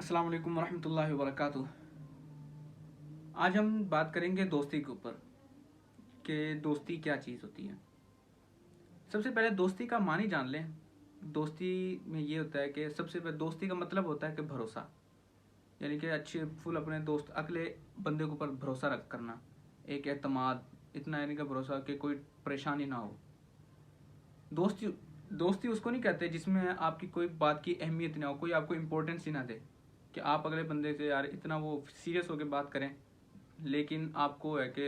अस्सलाम वालेकुम वरहमतुल्लाहि वबरकातुह। आज हम बात करेंगे दोस्ती के ऊपर कि दोस्ती क्या चीज़ होती है। सबसे पहले दोस्ती का मानी जान लें। दोस्ती में ये होता है कि सबसे पहले दोस्ती का मतलब होता है कि भरोसा, यानी कि अच्छे फुल अपने दोस्त अगले बंदे के ऊपर भरोसा रख करना, एक एतमाद, इतना यानी कि भरोसा कि कोई परेशानी ना हो। दोस्ती दोस्ती उसको नहीं कहते जिसमें आपकी कोई बात की अहमियत ना हो, कोई आपको इम्पोर्टेंस ही ना दे कि आप अगले बंदे से यार इतना वो सीरियस होकर बात करें, लेकिन आपको है कि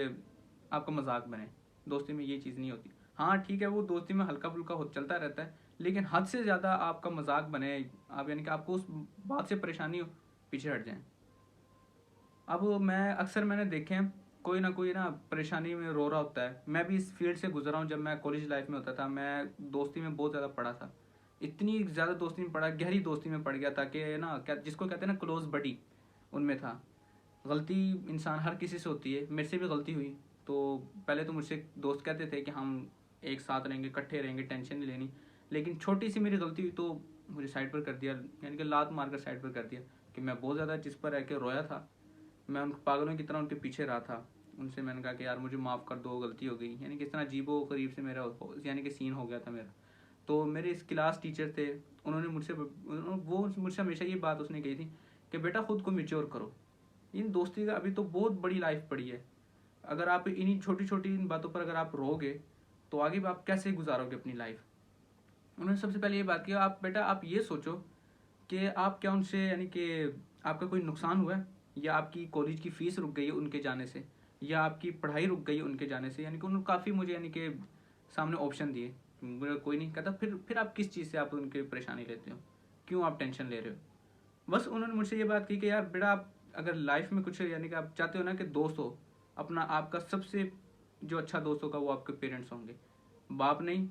आपका मजाक बने। दोस्ती में ये चीज़ नहीं होती। हाँ ठीक है, वो दोस्ती में हल्का फुल्का हो चलता रहता है, लेकिन हद से ज़्यादा आपका मजाक बने, आप यानी कि आपको उस बात से परेशानी हो, पीछे हट जाएं। अब मैंने देखे हैं, कोई ना कोई ना परेशानी में रो रहा होता है। मैं भी इस फील्ड से गुजरा हूँ। जब मैं कॉलेज लाइफ में होता था, मैं दोस्ती में बहुत ज़्यादा पड़ा था। इतनी ज़्यादा दोस्ती में पड़ा, गहरी दोस्ती में पड़ गया था कि ना क्या जिसको कहते हैं ना क्लोज बडी, उनमें था। गलती इंसान हर किसी से होती है, मेरे से भी गलती हुई। तो पहले तो मुझसे दोस्त कहते थे कि हम एक साथ रहेंगे, इकट्ठे रहेंगे, टेंशन नहीं लेनी। लेकिन छोटी सी मेरी गलती हुई तो मुझे साइड पर कर दिया, यानी कि लात मारकर साइड पर कर दिया। कि मैं बहुत ज़्यादा जिस पर रह के रोया था, मैं उन पागलों की तरह उनके पीछे रहा था। उनसे मैंने कहा कि यार मुझे माफ़ कर दो, गलती हो गई। यानी कि इस तरह अजीबो करीब से मेरा यानी कि सीन हो गया था मेरा। तो मेरे इस क्लास टीचर थे, उन्होंने मुझसे वो मुझसे हमेशा ये बात उसने कही थी कि बेटा खुद को मेच्योर करो। इन दोस्ती का अभी तो बहुत बड़ी लाइफ पड़ी है। अगर आप इन्हीं छोटी छोटी इन बातों पर अगर आप रहोगे तो आगे आप कैसे गुजारोगे अपनी लाइफ। उन्होंने सबसे पहले ये बात की, आप बेटा आप ये सोचो कि आप क्या उनसे यानी कि आपका कोई नुकसान हुआ है, या आपकी कॉलेज की फ़ीस रुक गई है उनके जाने से, या आपकी पढ़ाई रुक गई है उनके जाने से। यानी कि उन्होंने काफ़ी मुझे यानी कि सामने ऑप्शन दिए। मुझे कोई नहीं कहता फिर आप किस चीज़ से आप उनकी परेशानी लेते हो, क्यों आप टेंशन ले रहे हो। बस उन्होंने मुझसे ये बात की कि यार बेटा आप अगर लाइफ में कुछ यानी कि आप चाहते हो ना कि दोस्त हो अपना, आपका सबसे जो अच्छा दोस्त होगा वो आपके पेरेंट्स होंगे। बाप नहीं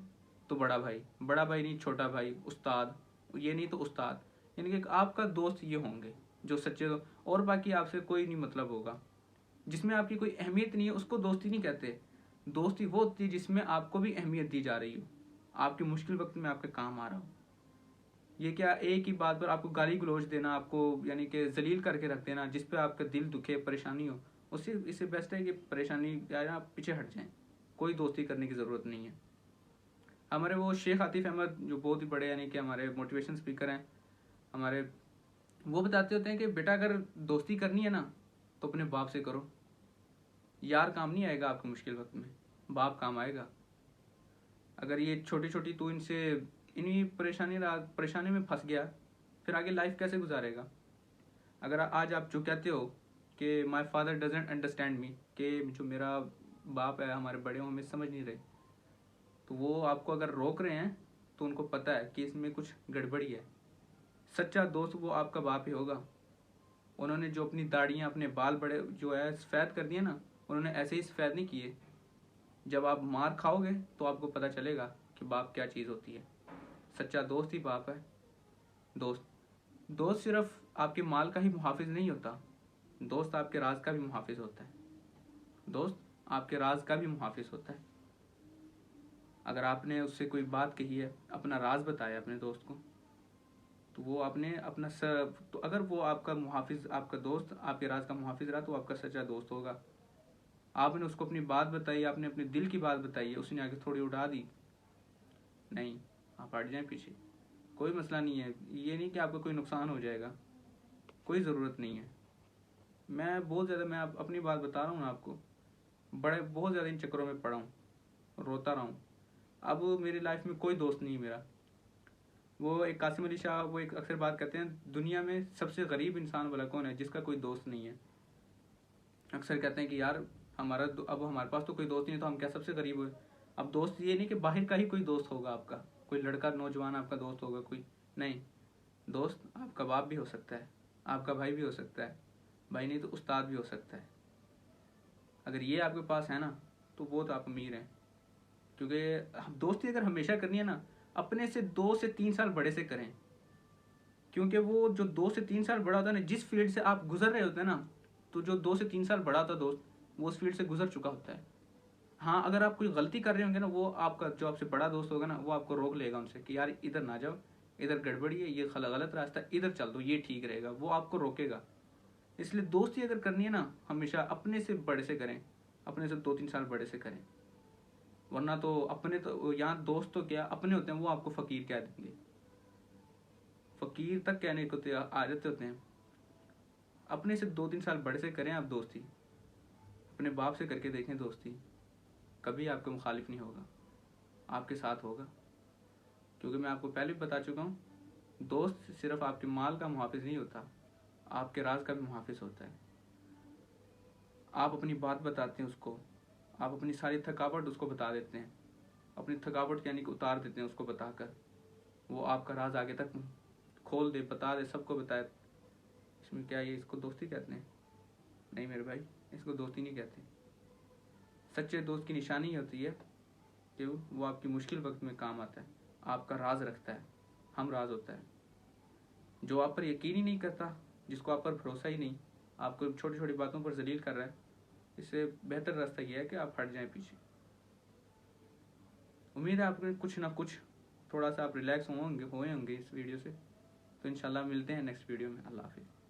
तो बड़ा भाई, बड़ा भाई नहीं छोटा भाई, उस्ताद, ये नहीं तो उस्ताद। यानी कि आपका दोस्त ये होंगे जो सच्चे और बाकी आपसे कोई नहीं मतलब होगा। जिसमें आपकी कोई अहमियत नहीं है उसको दोस्ती नहीं कहते। दोस्ती वो होती है जिसमें आपको भी अहमियत दी जा रही हो, आपके मुश्किल वक्त में आपके काम आ रहा हो। ये क्या एक ही बात पर आपको गाली गलौज देना, आपको यानी कि जलील करके रख देना, जिस पे आपका दिल दुखे, परेशानी हो, उससे इससे बेस्ट है कि परेशानी या आप पीछे हट जाएं। कोई दोस्ती करने की ज़रूरत नहीं है। हमारे वो शेख आतिफ अहमद जो बहुत ही बड़े यानी कि हमारे मोटिवेशन स्पीकर हैं हमारे, वो बताते होते हैं कि बेटा अगर दोस्ती करनी है ना तो अपने बाप से करो। यार काम नहीं आएगा आपके मुश्किल वक्त में, बाप काम आएगा। अगर ये छोटी छोटी तू इनसे इन्हीं परेशानी में फंस गया, फिर आगे लाइफ कैसे गुजारेगा। अगर आज आप जो कहते हो कि my father doesn't understand me, कि जो मेरा बाप है, हमारे बड़े हो हमें समझ नहीं रहे, तो वो आपको अगर रोक रहे हैं तो उनको पता है कि इसमें कुछ गड़बड़ी है। सच्चा दोस्त वो आपका बाप ही होगा। उन्होंने जो अपनी दाढ़ियाँ, अपने बाल बड़े जो है सफ़ेद कर दिए ना, उन्होंने ऐसे ही सफ़ेद नहीं किए। जब आप मार खाओगे तो आपको पता चलेगा कि बाप क्या चीज़ होती है। सच्चा दोस्त ही बाप है। दोस्त दोस्त सिर्फ आपके माल का ही मुहाफिज नहीं होता, दोस्त आपके राज का भी मुहाफिज होता है। दोस्त आपके राज का भी मुहाफिज होता है। अगर आपने उससे कोई बात कही है, अपना राज बताया अपने दोस्त को, तो वो आपने अपना सब, तो अगर वो आपका मुहाफिज, आपका दोस्त आपके राज का मुहाफिज रहा तो आपका सच्चा दोस्त होगा। आपने उसको अपनी बात बताई, आपने अपने दिल की बात बताई है, उसने आगे थोड़ी उड़ा दी, नहीं, आप हट जाएं पीछे। कोई मसला नहीं है, ये नहीं कि आपका कोई नुकसान हो जाएगा, कोई ज़रूरत नहीं है। मैं अपनी बात बता रहा हूँ ना आपको, बड़े बहुत ज़्यादा इन चक्करों में पड़ा हूँ, रोता रहा हूँ। अब मेरी लाइफ में कोई दोस्त नहीं मेरा। वो एक कासिम अली शाह वो एक अक्सर बात करते हैं, दुनिया में सबसे गरीब इंसान वाला कौन है, जिसका कोई दोस्त नहीं है। अक्सर कहते हैं कि यार अब हमारे पास तो कोई दोस्त नहीं है तो हम क्या सबसे गरीब हुए। अब दोस्त ये नहीं कि बाहर का ही कोई दोस्त होगा आपका, कोई लड़का नौजवान आपका दोस्त होगा कोई, नहीं। दोस्त आपका बाप भी हो सकता है, आपका भाई भी हो सकता है, भाई नहीं तो उस्ताद भी हो सकता है। अगर ये आपके पास है ना तो बहुत आप अमीर हैं। क्योंकि दोस्ती अगर हमेशा करनी है ना, अपने से 2 से 3 साल बड़े से करें। क्योंकि वो जो 2 से 3 साल बड़ा होता है ना, जिस फील्ड से आप गुजर रहे होते हैं ना, तो जो 2 से 3 साल बड़ा होता है दोस्त, वो उस फील्ड से गुजर चुका होता है। हाँ अगर आप कोई गलती कर रहे होंगे ना, वो आपका जो आपसे बड़ा दोस्त होगा ना, वो आपको रोक लेगा उनसे कि यार इधर ना जाओ, इधर गड़बड़ी है, ये गलत रास्ता, इधर चल दो, ये ठीक रहेगा, वो आपको रोकेगा। इसलिए दोस्ती अगर करनी है ना, हमेशा अपने से बड़े से करें, अपने से 2-3 साल बड़े से करें। वरना तो अपने तो यहाँ दोस्त तो क्या अपने होते हैं, वो आपको फकीर कह देंगे, फकीर तक कहने को आ जाते होते हैं। अपने से 2-3 साल बड़े से करें आप दोस्ती, अपने बाप से करके देखें दोस्ती, कभी आपको मुखालिफ नहीं होगा, आपके साथ होगा। क्योंकि मैं आपको पहले भी बता चुका हूँ, दोस्त सिर्फ आपके माल का मुहाफिज नहीं होता, आपके राज का भी मुहाफिज होता है। आप अपनी बात बताते हैं उसको, आप अपनी सारी थकावट उसको बता देते हैं, अपनी थकावट यानी कि उतार देते हैं उसको बताकर, वो आपका राज आगे तक खोल दे, बता दे, सबको बताए। इसमें क्या ये इसको दोस्ती कहते हैं? नहीं मेरे भाई, इसको दोस्ती नहीं कहते। सच्चे दोस्त की निशानी ही होती है कि वो आपकी मुश्किल वक्त में काम आता है, आपका राज रखता है, हम राज होता है। जो आप पर यकीन ही नहीं करता, जिसको आप पर भरोसा ही नहीं, आपको छोटी छोटी बातों पर जलील कर रहा है, इससे बेहतर रास्ता यह है कि आप हट जाएं पीछे। उम्मीद है आपको कुछ ना कुछ थोड़ा सा आप रिलैक्स हुए होंगे इस वीडियो से। तो इंशाल्लाह मिलते हैं नेक्स्ट वीडियो में। अल्लाह हाफिज़।